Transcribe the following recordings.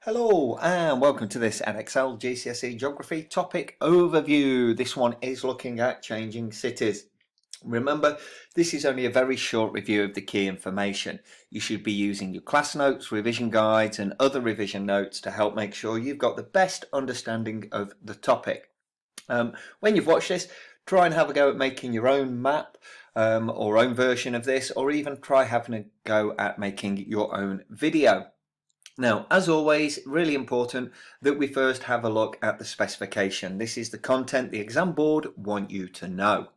Hello and welcome to this Edexcel GCSE Geography topic overview. This one is looking at changing cities. Remember, this is only a very short review of the key information. You should be using your class notes, revision guides and other revision notes to help make sure you've got the best understanding of the topic. When you've watched this, try and have a go at making your own map or own version of this, or even try having a go at making your own video. Now, as always, really important that we first have a look at the specification. This is the content the exam board want you to know.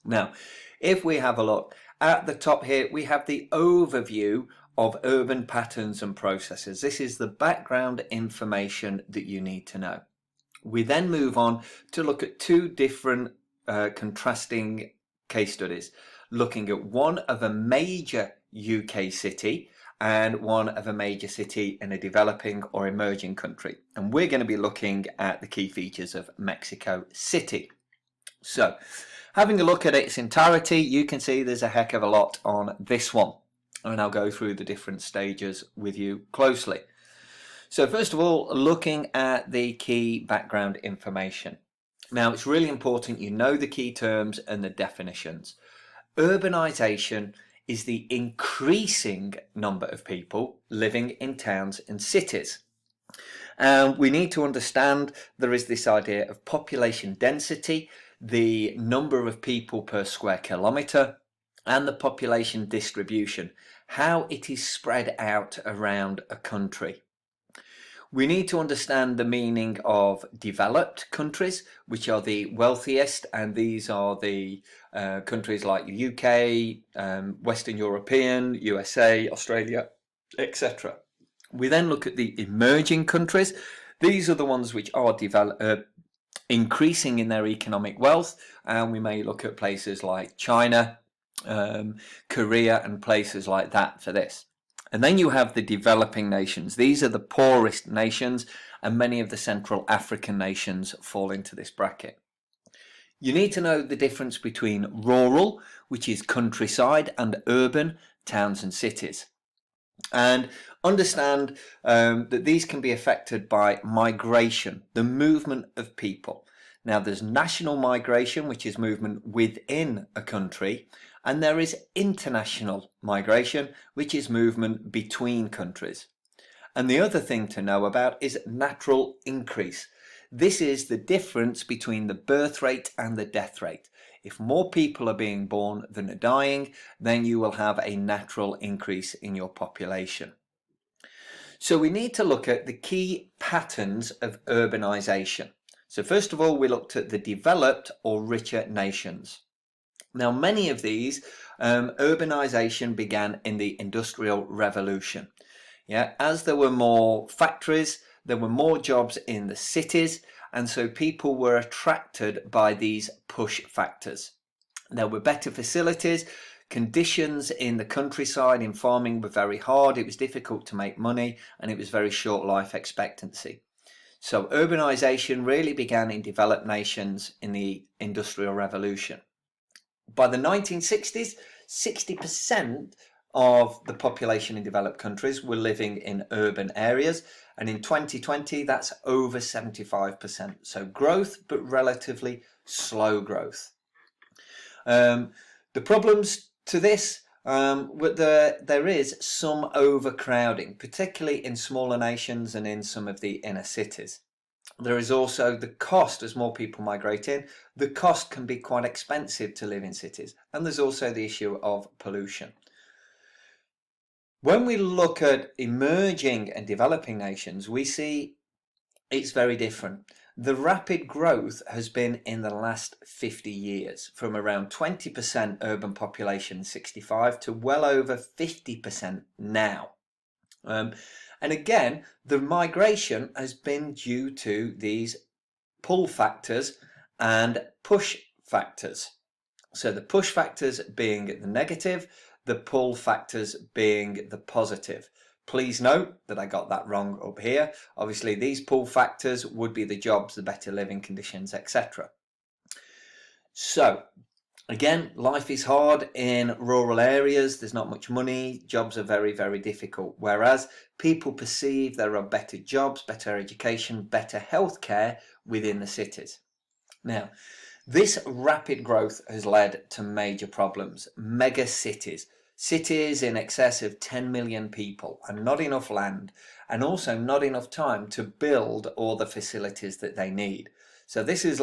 Now, if we have a look at the top here, we have the overview of urban patterns and processes. This is the background information that you need to know. We then move on to look at two different contrasting case studies, looking at one of a major UK city and one of a major city in a developing or emerging country. And we're going to be looking at the key features of Mexico City. So, having a look at its entirety, you can see there's a heck of a lot on this one. And I'll go through the different stages with you closely. So first of all, looking at the key background information. Now, it's really important you know the key terms and the definitions. Urbanisation is the increasing number of people living in towns and cities. And we need to understand there is this idea of population density, the number of people per square kilometre, and the population distribution, how it is spread out around a country. We need to understand the meaning of developed countries, which are the wealthiest, and these are the countries like the UK, Western European, USA, Australia, etc. We then look at the emerging countries. These are the ones which are increasing in their economic wealth, and we may look at places like China, Korea, and places like that for this. And then you have the developing nations. These are the poorest nations, and many of the Central African nations fall into this bracket. You need to know the difference between rural, which is countryside, and urban, towns and cities. And understand that these can be affected by migration, the movement of people. Now, there's national migration, which is movement within a country, and there is international migration, which is movement between countries. And the other thing to know about is natural increase. This is the difference between the birth rate and the death rate. If more people are being born than are dying, then you will have a natural increase in your population. So we need to look at the key patterns of urbanisation. So first of all, we looked at the developed or richer nations. Now, many of these, urbanisation began in the Industrial Revolution. As there were more factories, there were more jobs in the cities, and so people were attracted by these push factors. There were better facilities, conditions in the countryside in farming were very hard, it was difficult to make money, and it was very short life expectancy. So urbanisation really began in developed nations in the Industrial Revolution. By the 1960s, 60% of the population in developed countries were living in urban areas, and in 2020 that's over 75%. So growth, but relatively slow growth. The problems to this, there is some overcrowding, particularly in smaller nations and in some of the inner cities. There is also the cost. As more people migrate in, the cost can be quite expensive to live in cities, and there's also the issue of pollution. When we look at emerging and developing nations, we see it's very different. The rapid growth has been in the last 50 years, from around 20% urban population in 65 to well over 50% now. And again, the migration has been due to these pull factors and push factors. So the push factors being the negative, the pull factors being the positive. Please note that I got that wrong up here. Obviously, these pull factors would be the jobs, the better living conditions, etc. So Again, life is hard in rural areas. There's not much money. Jobs are very, very difficult. Whereas people perceive there are better jobs, better education, better healthcare within the cities. Now, this rapid growth has led to major problems. Mega cities, cities in excess of 10 million people, and not enough land, and also not enough time to build all the facilities that they need. So this has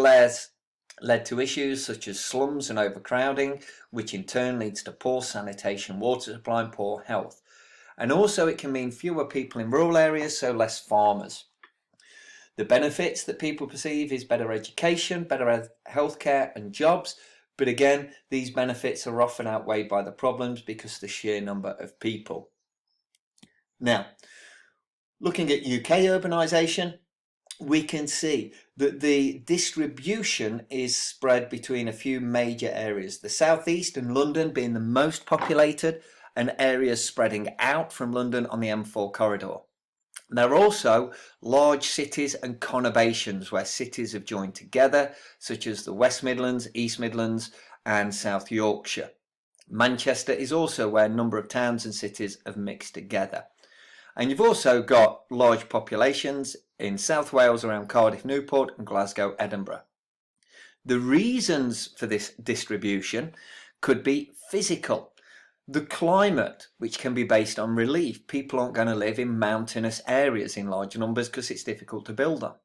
led to issues such as slums and overcrowding, which in turn leads to poor sanitation, water supply, and poor health. And also it can mean fewer people in rural areas, so less farmers. The benefits that people perceive is better education, better healthcare and jobs. But again, these benefits are often outweighed by the problems because of the sheer number of people. Now, looking at UK urbanisation, we can see that the distribution is spread between a few major areas. The southeast and London being the most populated, and areas spreading out from London on the M4 corridor. There are also large cities and conurbations where cities have joined together, such as the West Midlands, East Midlands and South Yorkshire. Manchester is also where a number of towns and cities have mixed together. And you've also got large populations in South Wales around Cardiff, Newport and Glasgow, Edinburgh. The reasons for this distribution could be physical. The climate, which can be based on relief. People aren't going to live in mountainous areas in large numbers because it's difficult to build on.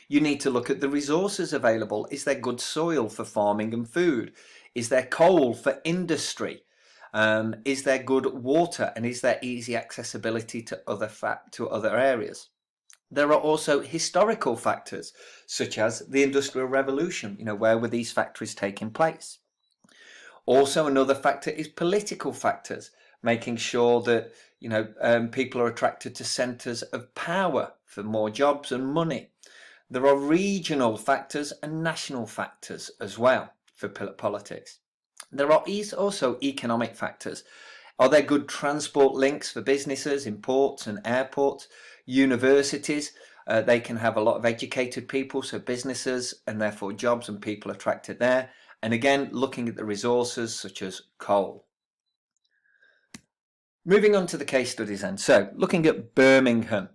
You need to look at the resources available. Is there good soil for farming and food? Is there coal for industry? Is there good water, and is there easy accessibility to other areas? There are also historical factors, such as the Industrial Revolution. Where were these factories taking place? Also, another factor is political factors, making sure that people are attracted to centres of power for more jobs and money. There are regional factors and national factors as well for politics. There are also economic factors. Are there good transport links for businesses in ports and airports? Universities, they can have a lot of educated people, so businesses and therefore jobs and people attracted there. And again, looking at the resources such as coal. Moving on to the case studies then. So looking at Birmingham.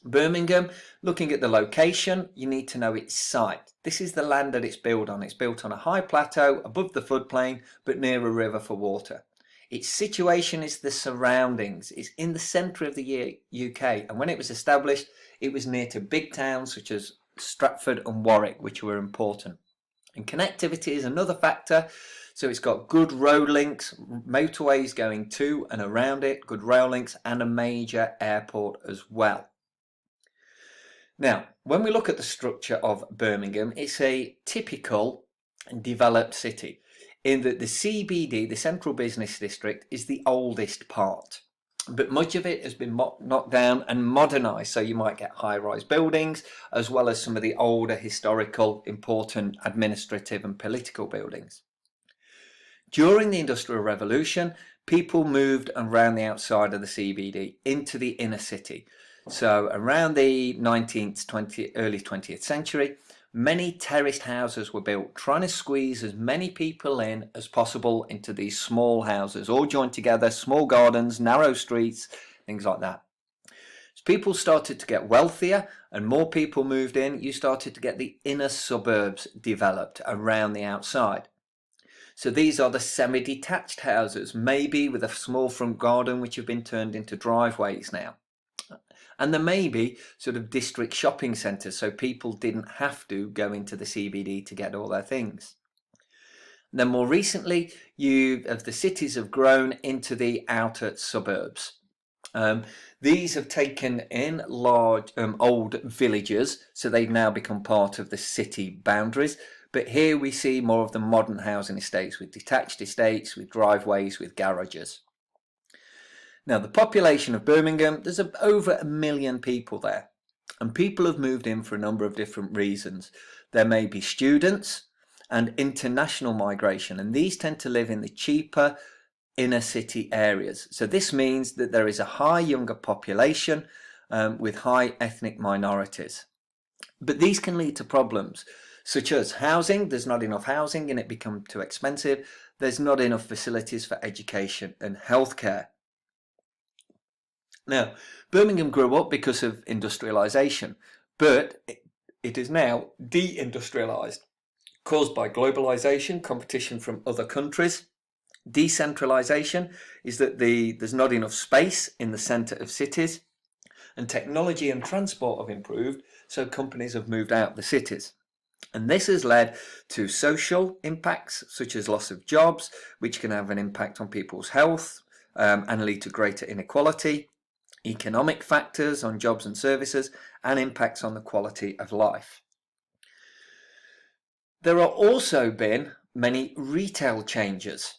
Looking at the location, you need to know its site. This is the land that it's built on. It's built on a high plateau above the floodplain, but near a river for water. Its situation is the surroundings. It's in the centre of the UK. And when it was established, it was near to big towns such as Stratford and Warwick, which were important. And connectivity is another factor. So it's got good road links, motorways going to and around it, good rail links, and a major airport as well. Now, when we look at the structure of Birmingham, it's a typical developed city in that the CBD, the Central Business District, is the oldest part. But much of it has been knocked down and modernised, so you might get high-rise buildings as well as some of the older historical important administrative and political buildings. During the Industrial Revolution, people moved around the outside of the CBD into the inner city. So around the 19th, early 20th century, many terraced houses were built, trying to squeeze as many people in as possible into these small houses, all joined together, small gardens, narrow streets, things like that. As people started to get wealthier and more people moved in, you started to get the inner suburbs developed around the outside. So these are the semi-detached houses, maybe with a small front garden which have been turned into driveways now. And there may be sort of district shopping centres, so people didn't have to go into the CBD to get all their things. Then more recently, the cities have grown into the outer suburbs. These have taken in large old villages, so they've now become part of the city boundaries. But here we see more of the modern housing estates with detached estates, with driveways, with garages. Now, the population of Birmingham, there's over 1 million people there. And people have moved in for a number of different reasons. There may be students and international migration, and these tend to live in the cheaper inner city areas. So this means that there is a high younger population with high ethnic minorities. But these can lead to problems such as housing. There's not enough housing and it becomes too expensive. There's not enough facilities for education and healthcare. Now, Birmingham grew up because of industrialisation, but it is now deindustrialised, caused by globalisation, competition from other countries. Decentralisation is that there's not enough space in the centre of cities, and technology and transport have improved, so companies have moved out of the cities. And this has led to social impacts such as loss of jobs, which can have an impact on people's health and lead to greater inequality, economic factors on jobs and services, and impacts on the quality of life. There are also been many retail changes.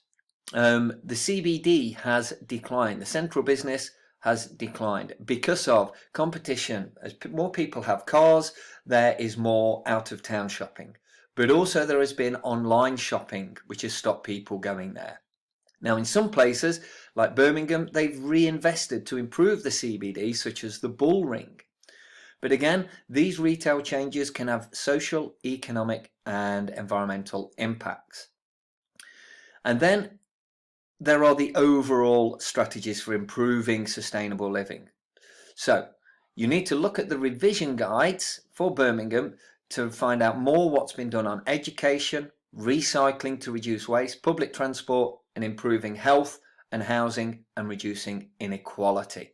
The CBD has declined. The central business has declined because of competition. As more people have cars, there is more out-of-town shopping. But also there has been online shopping, which has stopped people going there. Now, in some places, like Birmingham, they've reinvested to improve the CBD, such as the Bull Ring. But again, these retail changes can have social, economic, and environmental impacts. And then there are the overall strategies for improving sustainable living. So you need to look at the revision guides for Birmingham to find out more what's been done on education, recycling to reduce waste, public transport, and improving health and housing and reducing inequality.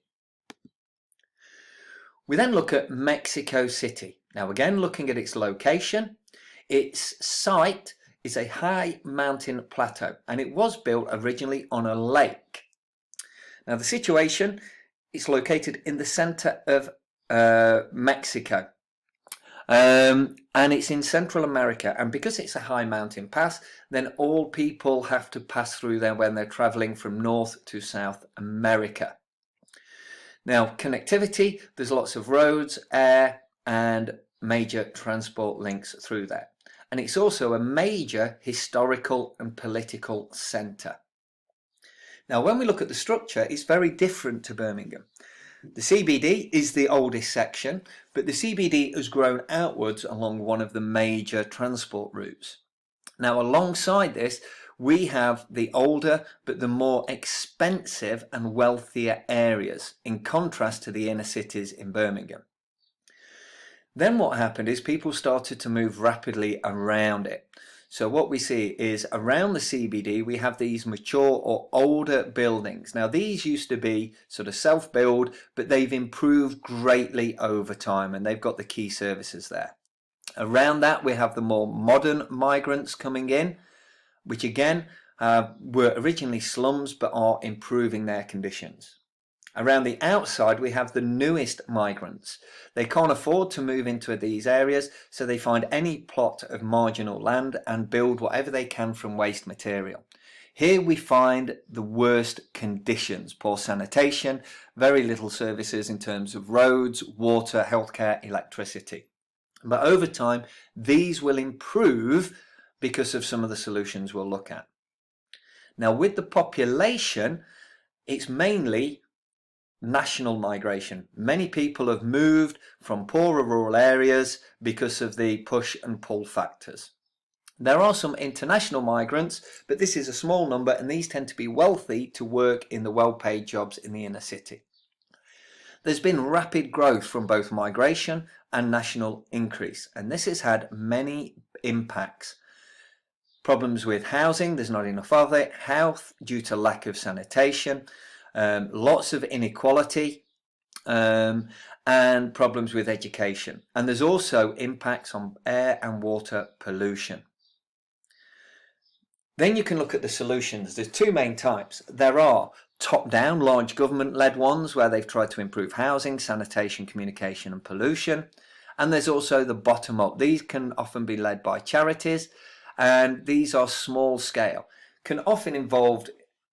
We then look at Mexico City. Now again, looking at its location, its site is a high mountain plateau and it was built originally on a lake. Now the situation is located in the center of Mexico. And it's in Central America, and because it's a high mountain pass, then all people have to pass through there when they're traveling from North to South America. Now, connectivity, there's lots of roads, air, and major transport links through there. And it's also a major historical and political centre. Now, when we look at the structure, it's very different to Birmingham. The CBD is the oldest section, but the CBD has grown outwards along one of the major transport routes. Now, alongside this, we have the older but the more expensive and wealthier areas, in contrast to the inner cities in Birmingham. Then what happened is people started to move rapidly around it. So what we see is around the CBD we have these mature or older buildings. Now these used to be sort of self-build, but they've improved greatly over time and they've got the key services there. Around that we have the more modern migrants coming in, which again were originally slums but are improving their conditions. Around the outside we have the newest migrants. They can't afford to move into these areas, so they find any plot of marginal land and build whatever they can from waste material. Here we find the worst conditions: poor sanitation, very little services in terms of roads, water, healthcare, electricity. But over time these will improve because of some of the solutions we'll look at. Now with the population, it's mainly national migration. Many people have moved from poorer rural areas because of the push and pull factors. There are some international migrants, but this is a small number and these tend to be wealthy to work in the well-paid jobs in the inner city. There's been rapid growth from both migration and national increase, and this has had many impacts. Problems with housing, there's not enough of it, health due to lack of sanitation, lots of inequality, and problems with education. And there's also impacts on air and water pollution. Then you can look at the solutions. There's two main types. There are top-down, large government-led ones where they've tried to improve housing, sanitation, communication and pollution. And there's also the bottom-up. These can often be led by charities, and these are small scale, can often involve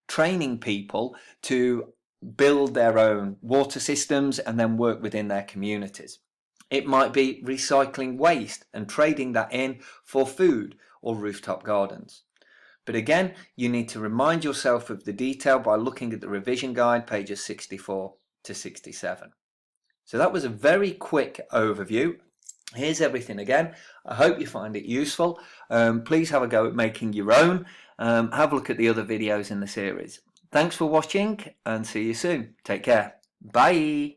training people to build their own water systems and then work within their communities. It might be recycling waste and trading that in for food or rooftop gardens. But again, you need to remind yourself of the detail by looking at the revision guide, pages 64 to 67. So that was a very quick overview Here's everything again. I hope you find it useful. Please have a go at making your own. Have a look at the other videos in the series. Thanks for watching and see you soon. Take care. Bye.